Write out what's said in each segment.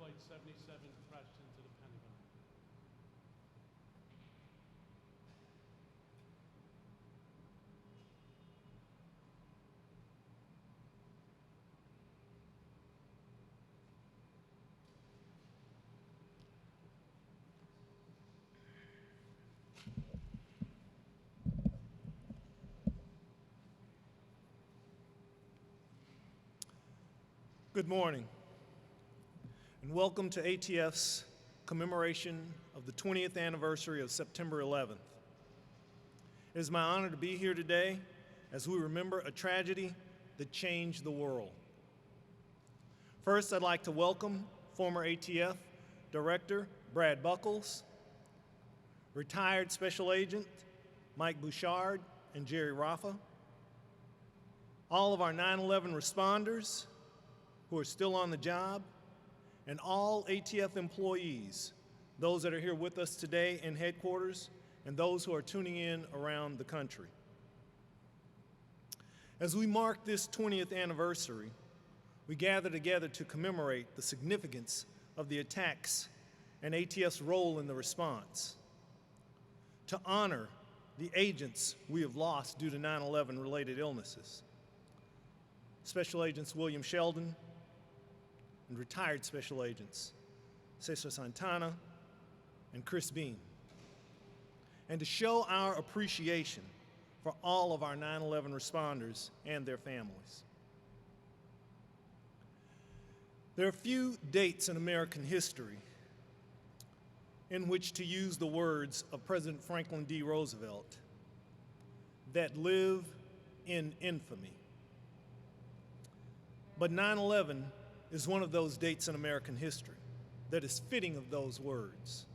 Flight 77 crashed into the Pentagon. Good morning, and welcome to ATF's commemoration of the 20th anniversary of September 11th. It is my honor to be here today as we remember a tragedy that changed the world. First, I'd like to welcome former ATF Director Brad Buckles, retired Special Agent Mike Bouchard and Jerry Raffa, all of our 9/11 responders who are still on the job, and all ATF employees, those that are here with us today in headquarters, and those who are tuning in around the country. As we mark this 20th anniversary, we gather together to commemorate the significance of the attacks and ATF's role in the response, to honor the agents we have lost due to 9/11 related illnesses. Special Agents William Sheldon and retired Special Agents Cesar Santana and Chris Beam, and to show our appreciation for all of our 9/11 responders and their families. There are few dates in American history in which to use the words of President Franklin D. Roosevelt that live in infamy. But 9/11 is one of those dates in American history that is fitting of those words.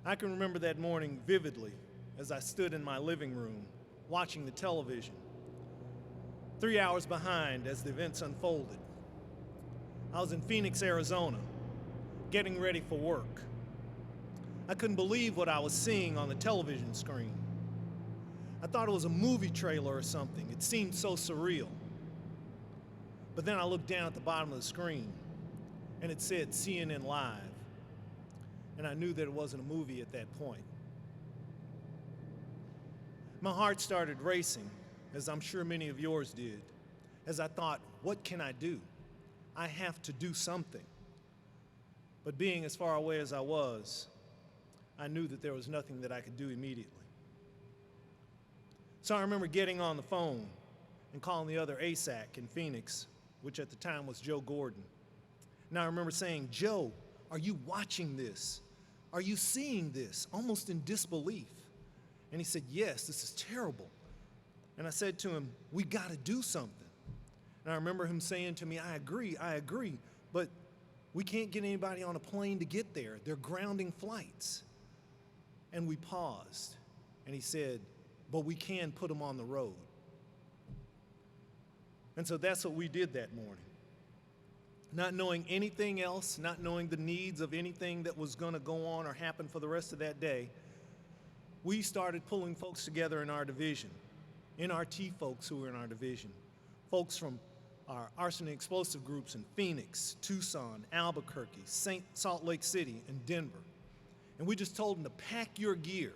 I can remember that morning vividly as I stood in my living room watching the television, 3 hours behind as the events unfolded. I was in Phoenix, Arizona, getting ready for work. I couldn't believe what I was seeing on the television screen. I thought it was a movie trailer or something. It seemed so surreal. But then I looked down at the bottom of the screen, and it said CNN Live, and I knew that it wasn't a movie at that point. My heart started racing, as I'm sure many of yours did, as I thought, what can I do? I have to do something. But being as far away as I was, I knew that there was nothing that I could do immediately. So I remember getting on the phone and calling the other ASAC in Phoenix, which at the time was Joe Gordon. And I remember saying, Joe, are you watching this? Are you seeing this? Almost in disbelief. And he said, yes, this is terrible. And I said to him, we got to do something. And I remember him saying to me, I agree, but we can't get anybody on a plane to get there. They're grounding flights. And we paused. And he said, but we can put them on the road. And so that's what we did that morning. Not knowing anything else, not knowing the needs of anything that was going to go on or happen for the rest of that day, we started pulling folks together in our division, NRT folks who were in our division, folks from our arson and explosive groups in Phoenix, Tucson, Albuquerque, Salt Lake City, and Denver. And we just told them to pack your gear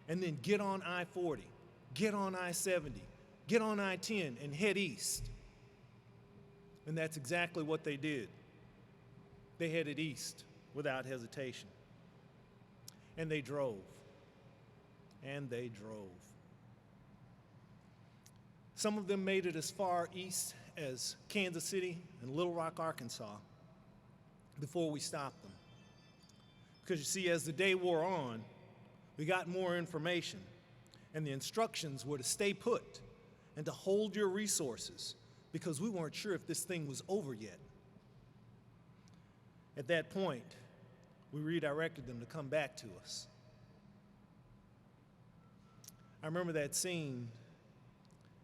and then get on I-40, get on I-70, get on I-10 and head east. And that's exactly what they did. They headed east without hesitation. And they drove. And they drove. Some of them made it as far east as Kansas City and Little Rock, Arkansas, before we stopped them. Because you see, as the day wore on, we got more information, and the instructions were to stay put and to hold your resources, because we weren't sure if this thing was over yet. At that point, we redirected them to come back to us. I remember that scene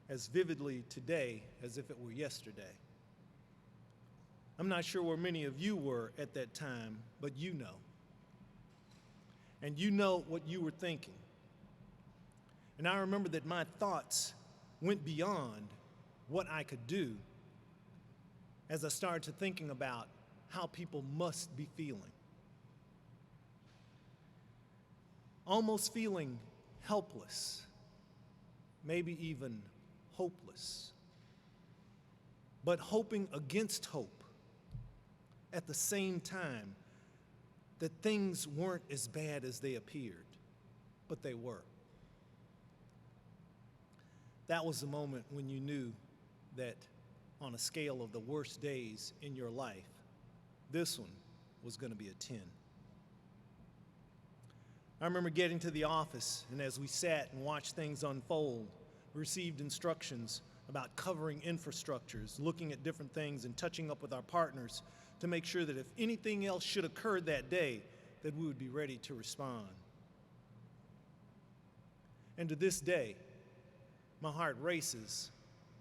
as vividly today as if it were yesterday. I'm not sure where many of you were at that time, but you know. And you know what you were thinking. And I remember that my thoughts went beyond what I could do as I started to thinking about how people must be feeling. Almost feeling helpless, maybe even hopeless, but hoping against hope at the same time that things weren't as bad as they appeared, but they were. That was the moment when you knew that on a scale of the worst days in your life, this one was going to be a 10. I remember getting to the office, and as we sat and watched things unfold, we received instructions about covering infrastructures, looking at different things, and touching up with our partners to make sure that if anything else should occur that day, that we would be ready to respond. And to this day, my heart races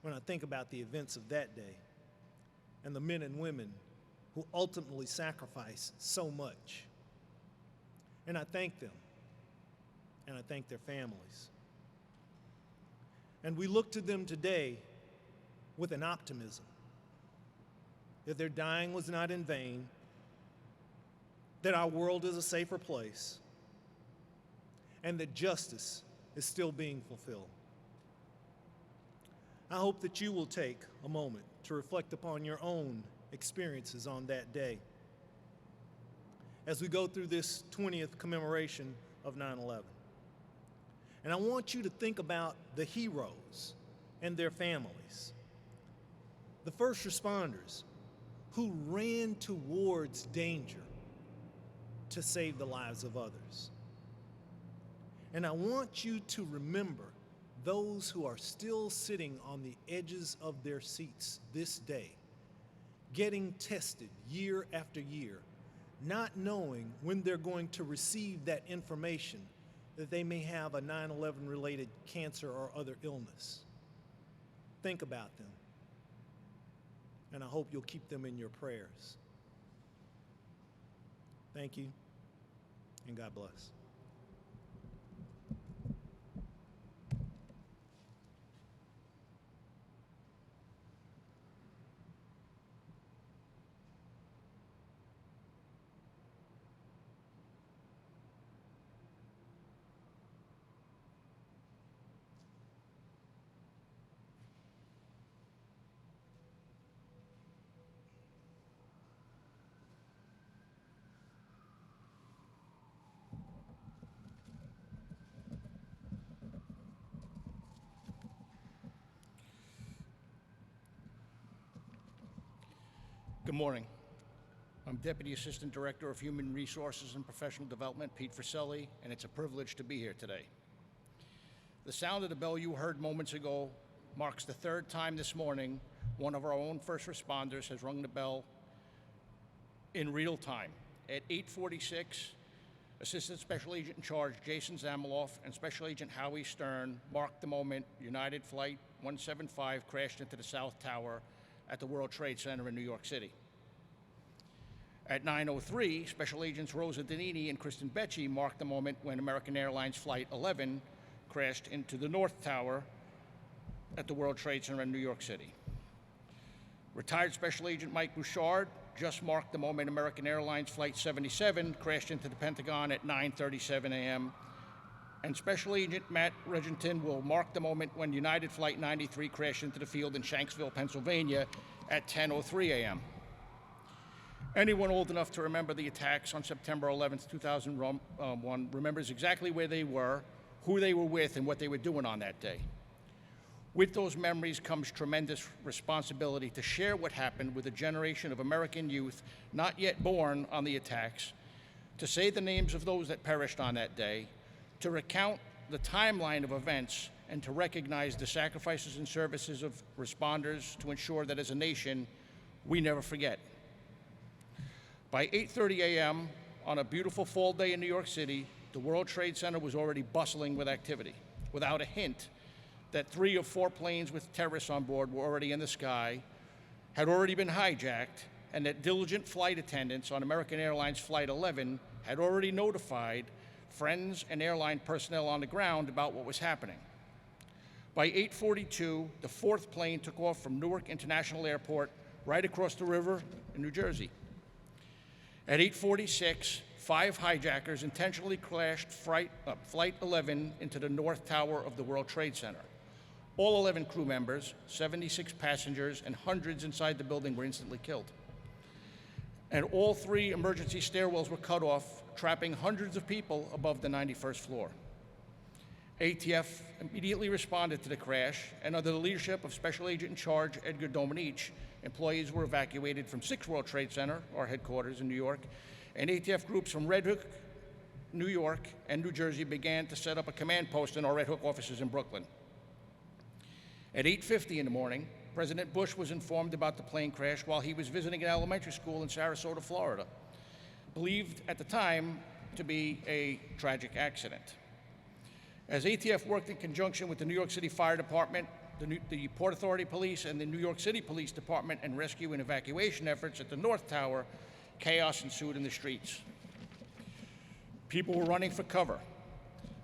when I think about the events of that day and the men and women who ultimately sacrificed so much. And I thank them, and I thank their families. And we look to them today with an optimism that their dying was not in vain, that our world is a safer place, and that justice is still being fulfilled. I hope that you will take a moment to reflect upon your own experiences on that day as we go through this 20th commemoration of 9/11. And I want you to think about the heroes and their families, the first responders who ran towards danger to save the lives of others. And I want you to remember those who are still sitting on the edges of their seats this day, getting tested year after year, not knowing when they're going to receive that information that they may have a 9/11 related cancer or other illness. Think about them, and I hope you'll keep them in your prayers. Thank you, and God bless. Good morning. I'm Deputy Assistant Director of Human Resources and Professional Development, Pete Friselli, and it's a privilege to be here today. The sound of the bell you heard moments ago marks the third time this morning one of our own first responders has rung the bell in real time. At 8:46, Assistant Special Agent in Charge Jason Zamaloff and Special Agent Howie Stern marked the moment United Flight 175 crashed into the South Tower at the World Trade Center in New York City. At 9:03, Special Agents Rosa Danini and Kristen Becci marked the moment when American Airlines Flight 11 crashed into the North Tower at the World Trade Center in New York City. Retired Special Agent Mike Bouchard just marked the moment American Airlines Flight 77 crashed into the Pentagon at 9:37 a.m. And Special Agent Matt Regenton will mark the moment when United Flight 93 crashed into the field in Shanksville, Pennsylvania at 10:03 a.m. Anyone old enough to remember the attacks on September 11th, 2001 remembers exactly where they were, who they were with, and what they were doing on that day. With those memories comes tremendous responsibility to share what happened with a generation of American youth not yet born on the attacks, to say the names of those that perished on that day, to recount the timeline of events, and to recognize the sacrifices and services of responders to ensure that as a nation, we never forget. By 8:30 a.m. on a beautiful fall day in New York City, the World Trade Center was already bustling with activity, without a hint that 3 of 4 planes with terrorists on board were already in the sky, had already been hijacked, and that diligent flight attendants on American Airlines Flight 11 had already notified friends and airline personnel on the ground about what was happening. By 8:42, the 4th plane took off from Newark International Airport right across the river in New Jersey. At 8:46, 5 hijackers intentionally crashed Flight 11 into the North Tower of the World Trade Center. All 11 crew members, 76 passengers, and hundreds inside the building were instantly killed. And all 3 emergency stairwells were cut off, trapping hundreds of people above the 91st floor. ATF immediately responded to the crash, and under the leadership of Special Agent in Charge Edgar Domenech, employees were evacuated from 6 World Trade Center, our headquarters in New York, and ATF groups from Red Hook, New York, and New Jersey began to set up a command post in our Red Hook offices in Brooklyn. At 8:50 in the morning, President Bush was informed about the plane crash while he was visiting an elementary school in Sarasota, Florida, believed at the time to be a tragic accident. As ATF worked in conjunction with the New York City Fire Department, the Port Authority Police, and the New York City Police Department and rescue and evacuation efforts at the North Tower, chaos ensued in the streets. People were running for cover.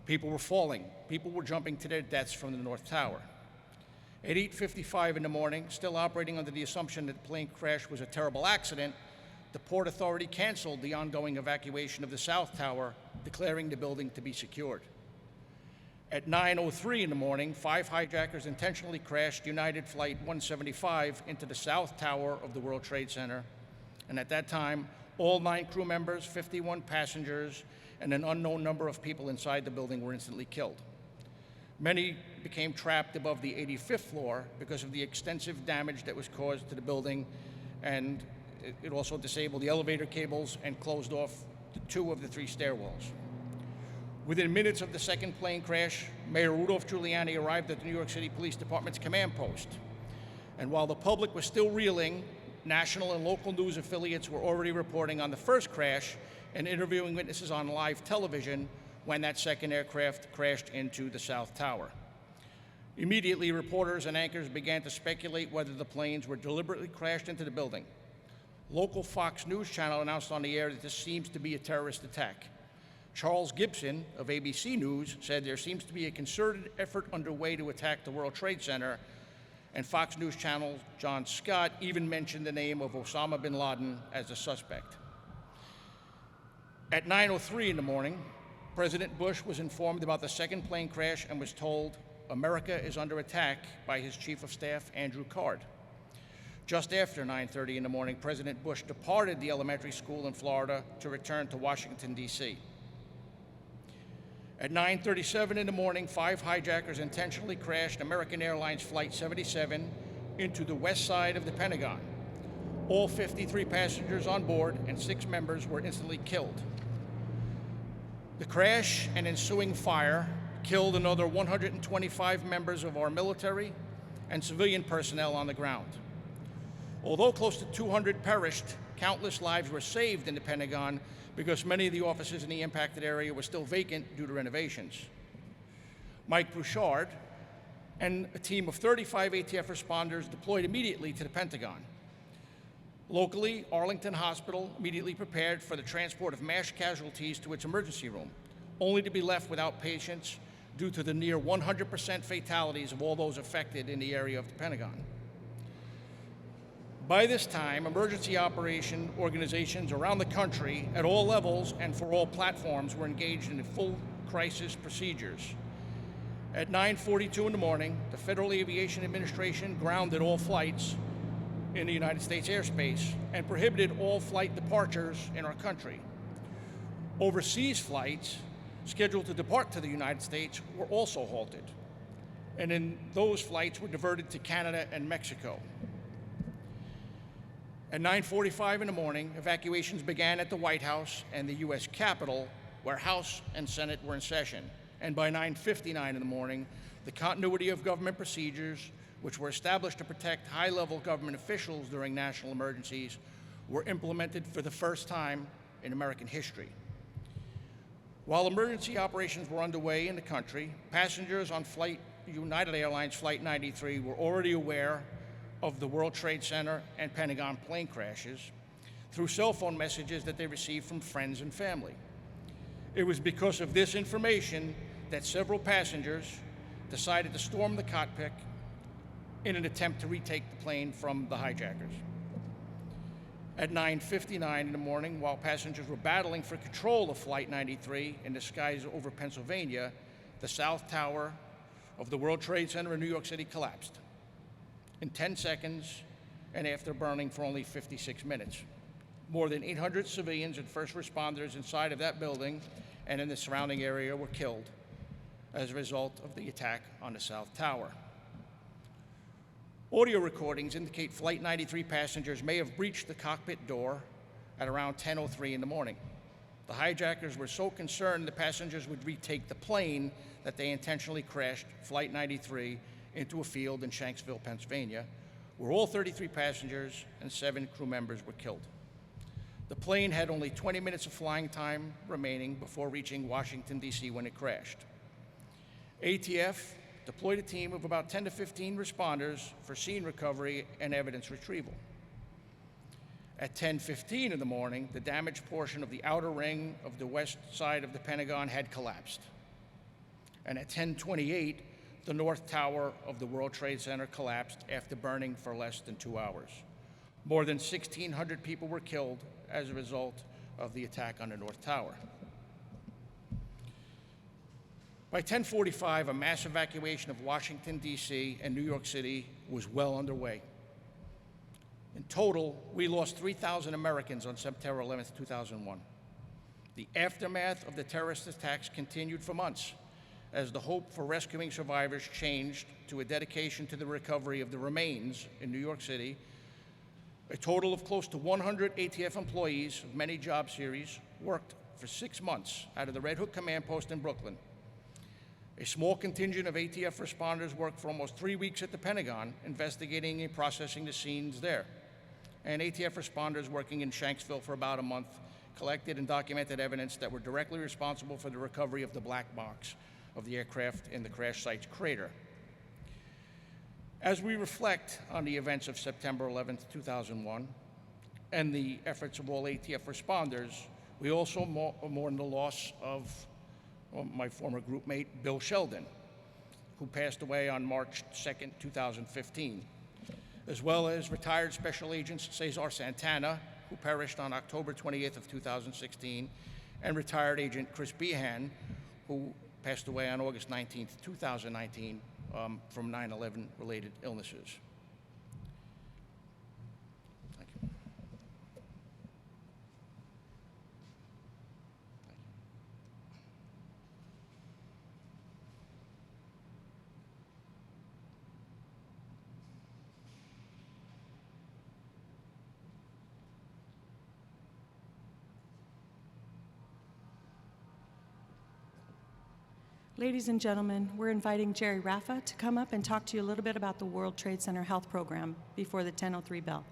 People were falling. People were jumping to their deaths from the North Tower. At 8:55 in the morning, still operating under the assumption that the plane crash was a terrible accident, the Port Authority canceled the ongoing evacuation of the South Tower, declaring the building to be secured. At 9:03 in the morning, 5 hijackers intentionally crashed United Flight 175 into the South Tower of the World Trade Center, and at that time, all 9 crew members, 51 passengers, and an unknown number of people inside the building were instantly killed. Many became trapped above the 85th floor because of the extensive damage that was caused to the building, and it also disabled the elevator cables and closed off 2 of the 3 stairwells. Within minutes of the second plane crash, Mayor Rudolph Giuliani arrived at the New York City Police Department's command post. And while the public was still reeling, national and local news affiliates were already reporting on the first crash and interviewing witnesses on live television when that second aircraft crashed into the South Tower. Immediately, reporters and anchors began to speculate whether the planes were deliberately crashed into the building. Local Fox News channel announced on the air that this seems to be a terrorist attack. Charles Gibson of ABC News said there seems to be a concerted effort underway to attack the World Trade Center, and Fox News Channel John Scott even mentioned the name of Osama bin Laden as a suspect. At 9:03 in the morning, President Bush was informed about the second plane crash and was told America is under attack by his Chief of Staff, Andrew Card. Just after 9:30 in the morning, President Bush departed the elementary school in Florida to return to Washington, D.C. At 9:37 in the morning, 5 hijackers intentionally crashed American Airlines Flight 77 into the west side of the Pentagon. All 53 passengers on board and 6 members were instantly killed. The crash and ensuing fire killed another 125 members of our military and civilian personnel on the ground. Although close to 200 perished, countless lives were saved in the Pentagon because many of the offices in the impacted area were still vacant due to renovations. Mike Bouchard and a team of 35 ATF responders deployed immediately to the Pentagon. Locally, Arlington Hospital immediately prepared for the transport of mass casualties to its emergency room, only to be left without patients due to the near 100% fatalities of all those affected in the area of the Pentagon. By this time, emergency operation organizations around the country at all levels and for all platforms were engaged in full crisis procedures. At 9:42 in the morning, the Federal Aviation Administration grounded all flights in the United States airspace and prohibited all flight departures in our country. Overseas flights scheduled to depart to the United States were also halted, and then those flights were diverted to Canada and Mexico. At 9:45 in the morning, evacuations began at the White House and the U.S. Capitol, where House and Senate were in session. And by 9:59 in the morning, the continuity of government procedures, which were established to protect high-level government officials during national emergencies, were implemented for the first time in American history. While emergency operations were underway in the country, passengers on United Airlines Flight 93 were already aware of the World Trade Center and Pentagon plane crashes through cell phone messages that they received from friends and family. It was because of this information that several passengers decided to storm the cockpit in an attempt to retake the plane from the hijackers. At 9:59 in the morning, while passengers were battling for control of Flight 93 in the skies over Pennsylvania, the South Tower of the World Trade Center in New York City collapsed in 10 seconds and after burning for only 56 minutes. More than 800 civilians and first responders inside of that building and in the surrounding area were killed as a result of the attack on the South Tower. Audio recordings indicate Flight 93 passengers may have breached the cockpit door at around 10:03 in the morning. The hijackers were so concerned the passengers would retake the plane that they intentionally crashed Flight 93 into a field in Shanksville, Pennsylvania, where all 33 passengers and 7 crew members were killed. The plane had only 20 minutes of flying time remaining before reaching Washington, D.C. when it crashed. ATF deployed a team of about 10 to 15 responders for scene recovery and evidence retrieval. At 10:15 in the morning, the damaged portion of the outer ring of the west side of the Pentagon had collapsed. And at 10:28, the North Tower of the World Trade Center collapsed after burning for less than 2 hours. More than 1,600 people were killed as a result of the attack on the North Tower. By 10:45, a mass evacuation of Washington, D.C. and New York City was well underway. In total, we lost 3,000 Americans on September 11, 2001. The aftermath of the terrorist attacks continued for months as the hope for rescuing survivors changed to a dedication to the recovery of the remains in New York City. A total of close to 100 ATF employees of many job series worked for 6 months out of the Red Hook Command Post in Brooklyn. A small contingent of ATF responders worked for almost 3 weeks at the Pentagon, investigating and processing the scenes there. And ATF responders working in Shanksville for about a month collected and documented evidence that were directly responsible for the recovery of the black box of the aircraft in the crash site's crater. As we reflect on the events of September 11, 2001, and the efforts of all ATF responders, we also mourn the loss of my former group mate, Bill Sheldon, who passed away on March 2nd, 2015, as well as retired Special Agent Cesar Santana, who perished on October 28th of 2016, and retired Agent Chris Behan, who passed away on August 19th, 2019, from 9/11 related illnesses. Thank you. Ladies and gentlemen, we're inviting Jerry Raffa to come up and talk to you a little bit about the World Trade Center Health Program before the 10:03 bell.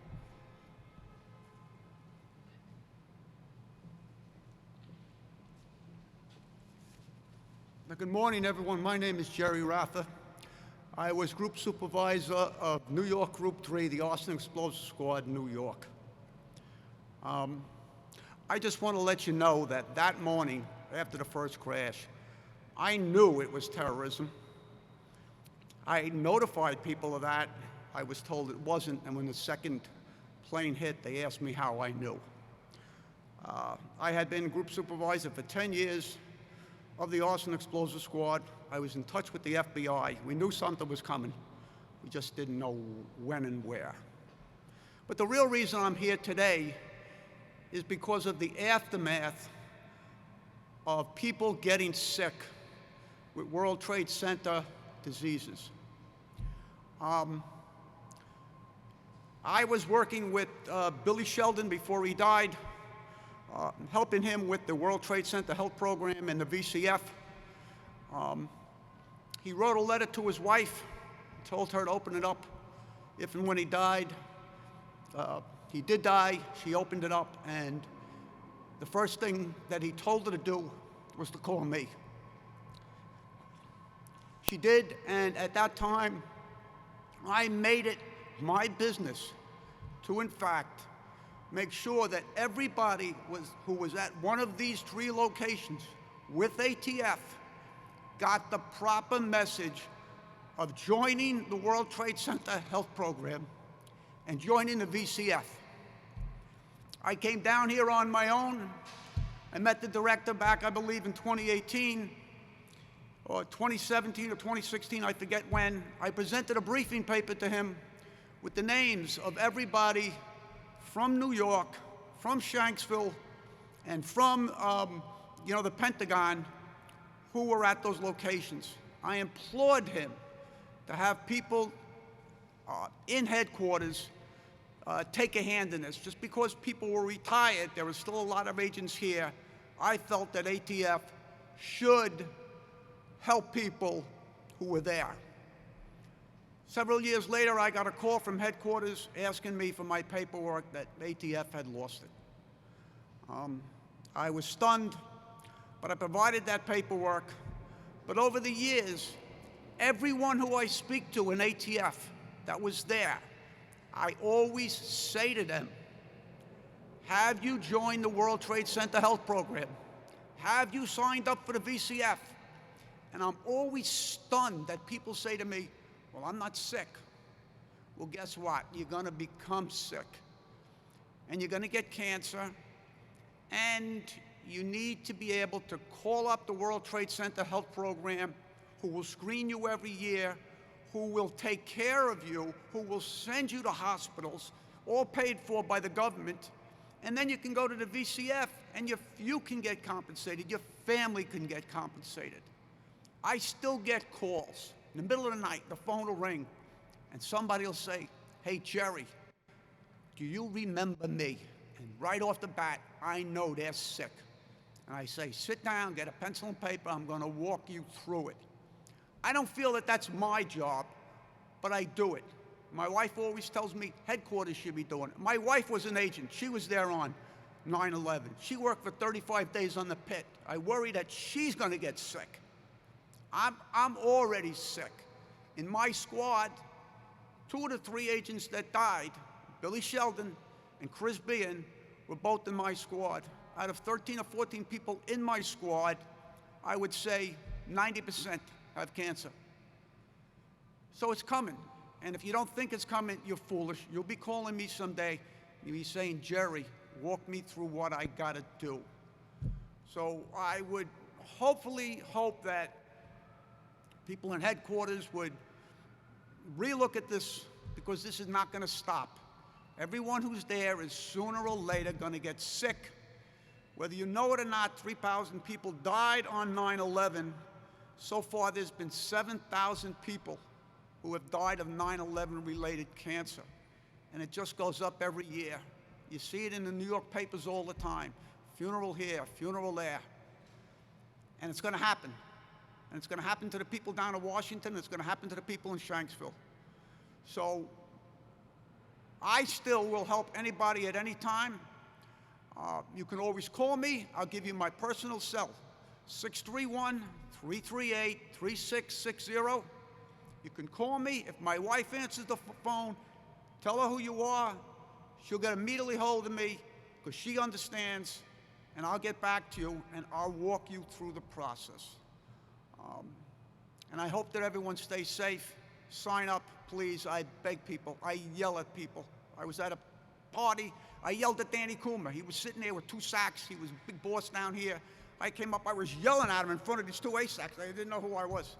Good morning, everyone. My name is Jerry Raffa. I was Group Supervisor of New York Group 3, the Arson Explosive Squad in New York. I just want to let you know that that morning, after the first crash, I knew it was terrorism. I notified people of that. I was told it wasn't, and when the second plane hit, they asked me how I knew. I had been Group Supervisor for 10 years of the Arson Explosive Squad. I was in touch with the FBI. We knew something was coming. We just didn't know when and where. But the real reason I'm here today is because of the aftermath of people getting sick with World Trade Center diseases. I was working with Billy Sheldon before he died, helping him with the World Trade Center Health Program and the VCF. He wrote a letter to his wife, told her to open it up if and when he died. He did die. She opened it up, and the first thing that he told her to do was to call me. She did, and at that time, I made it my business to, in fact, make sure that everybody who was at one of these 3 locations with ATF got the proper message of joining the World Trade Center Health Program and joining the VCF. I came down here on my own. I met the director back, I believe, in 2018, or 2017 or 2016, I forget when. I presented a briefing paper to him with the names of everybody from New York, from Shanksville, and from the Pentagon who were at those locations. I implored him to have people in headquarters take a hand in this. Just because people were retired, there were still a lot of agents here. I felt that ATF should help people who were there. Several years later, I got a call from headquarters asking me for my paperwork that ATF had lost it. I was stunned, but I provided that paperwork. But over the years, everyone who I speak to in ATF that was there, I always say to them, have you joined the World Trade Center Health Program? Have you signed up for the VCF? And I'm always stunned that people say to me, well, I'm not sick. Well, guess what? You're going to become sick. And you're going to get cancer. And you need to be able to call up the World Trade Center Health Program, who will screen you every year, who will take care of you, who will send you to hospitals, all paid for by the government. And then you can go to the VCF, and you can get compensated. Your family can get compensated. I still get calls. In the middle of the night, the phone will ring, and somebody will say, hey, Jerry, do you remember me? And right off the bat, I know they're sick. And I say, sit down, get a pencil and paper, I'm going to walk you through it. I don't feel that that's my job, but I do it. My wife always tells me headquarters should be doing it. My wife was an agent. She was there on 9/11. She worked for 35 days on the pit. I worry that she's going to get sick. I'm already sick. In my squad, 2 of the 3 agents that died, Billy Sheldon and Chris Behan, were both in my squad. Out of 13 or 14 people in my squad, I would say 90% have cancer. So it's coming. And if you don't think it's coming, you're foolish. You'll be calling me someday. You'll be saying, Jerry, walk me through what I got to do. So I would hopefully hope that people in headquarters would relook at this, because this is not going to stop. Everyone who's there is sooner or later going to get sick. Whether you know it or not, 3,000 people died on 9/11. So far, there's been 7,000 people who have died of 9/11 related cancer. And it just goes up every year. You see it in the New York papers all the time. Funeral here, funeral there. And it's going to happen. And it's going to happen to the people down in Washington. It's going to happen to the people in Shanksville. So I still will help anybody at any time. You can always call me. I'll give you my personal cell, 631-338-3660. You can call me. If my wife answers the phone, tell her who you are. She'll get immediately hold of me, because she understands, and I'll get back to you, and I'll walk you through the process. And I hope that everyone stays safe. Sign up, please. I beg people. I yell at people. I was at a party. I yelled at Danny Coomer. He was sitting there with 2 sacks. He was a big boss down here. I came up. I was yelling at him in front of these 2 ASACs. They didn't know who I was.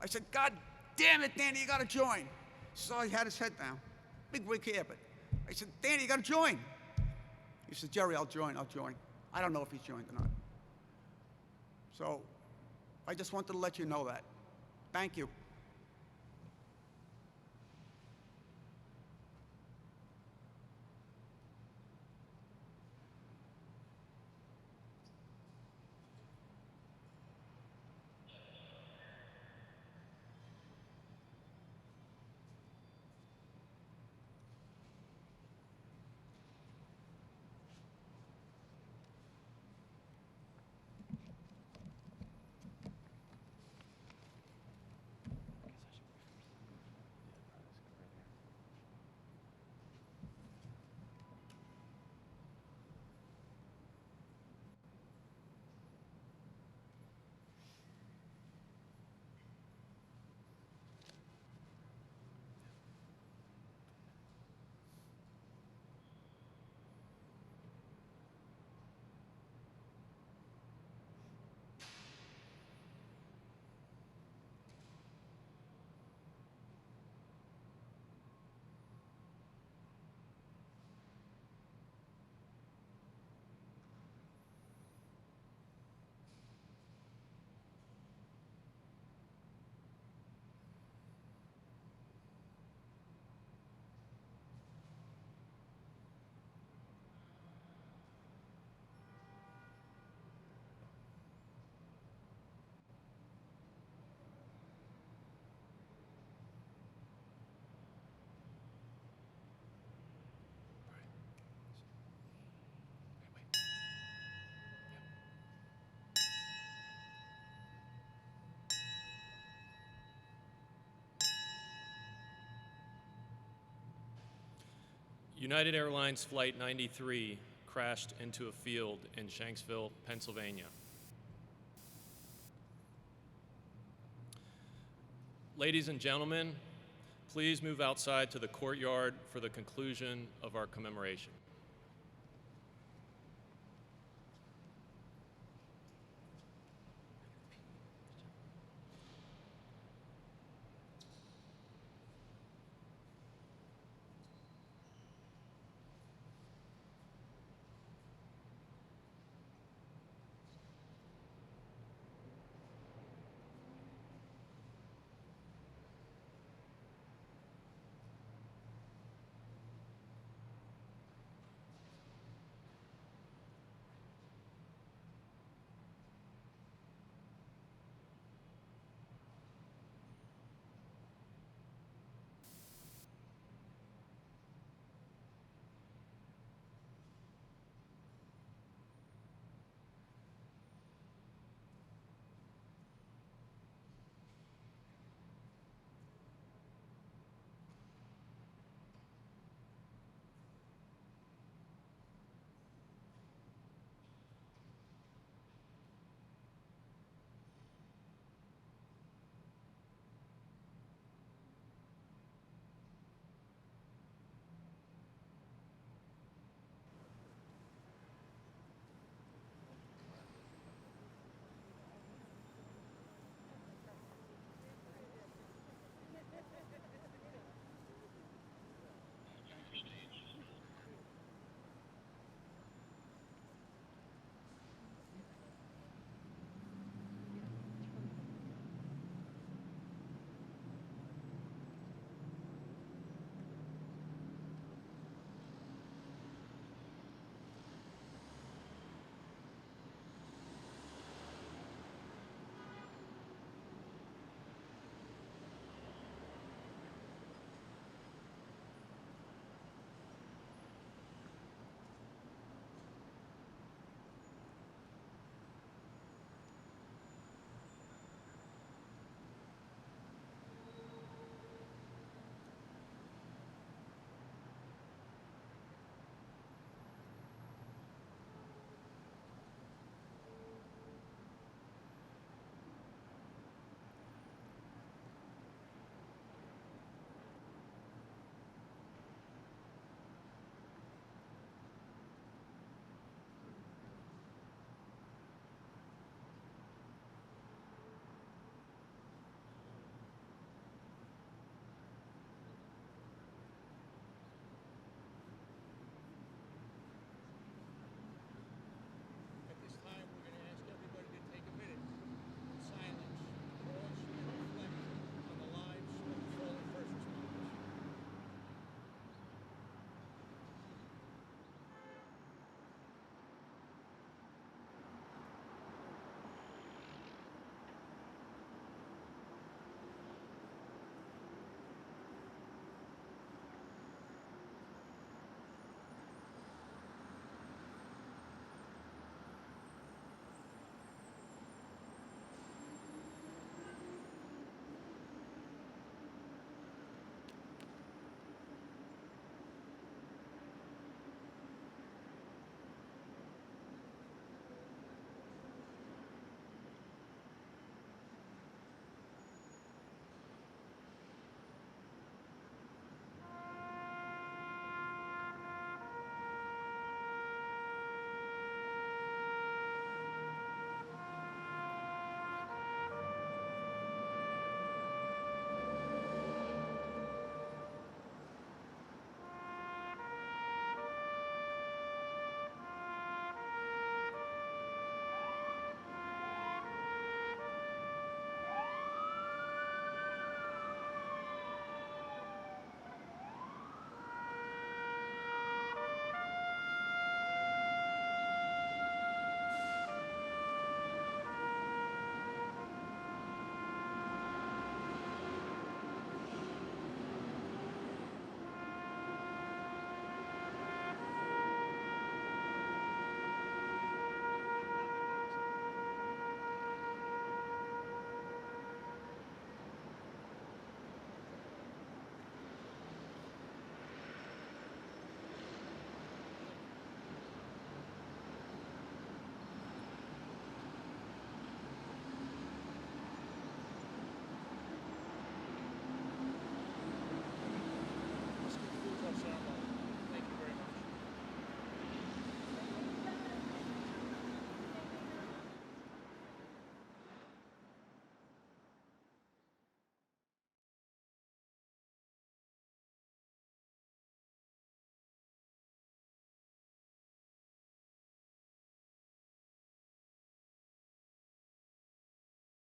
I said, God damn it, Danny, you got to join. So he had his head down. Big wig hair, but I said, Danny, you got to join. He said, Jerry, I'll join. I don't know if he's joined or not. So I just wanted to let you know that. Thank you. United Airlines Flight 93 crashed into a field in Shanksville, Pennsylvania. Ladies and gentlemen, please move outside to the courtyard for the conclusion of our commemoration.